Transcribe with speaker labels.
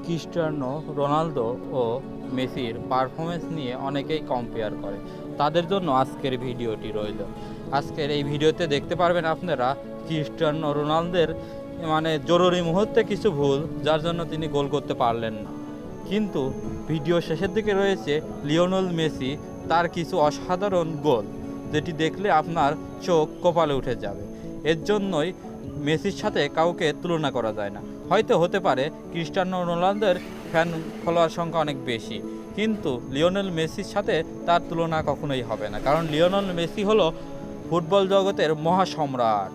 Speaker 1: Cristiano Ronaldo ও মেসির performance নিয়ে অনেকেই কম্পেয়ার করে। তাদের জন্য আজকের ভিডিওটি রইল। আজকের এই ভিডিওতে দেখতে পারবেন আপনারা ক্রিস্টিয়ানো রোনালদোর জরুরি মুহূর্তে কিছু ভুল, যার জন্য তিনি গোল করতে পারলেন না। কিন্তু ভিডিও শেষের দিকে রয়েছে লিওনেল মেসি, তার কিছু অসাধারণ গোল, যেটি দেখলে আপনার চোখ কপালে উঠে যাবে। এর জন্যই মেসির সাথে কাউকে তুলনা করা যায় না। হয়তো হতে পারে ক্রিস্টিয়ানো রোনালদোর ফ্যান ফলোয়ার সংখ্যা অনেক বেশি, কিন্তু লিওনেল মেসির সাথে তার তুলনা কখনোই হবে না, কারণ লিওনেল মেসি হলো ফুটবল জগতের মহাসম্রাট।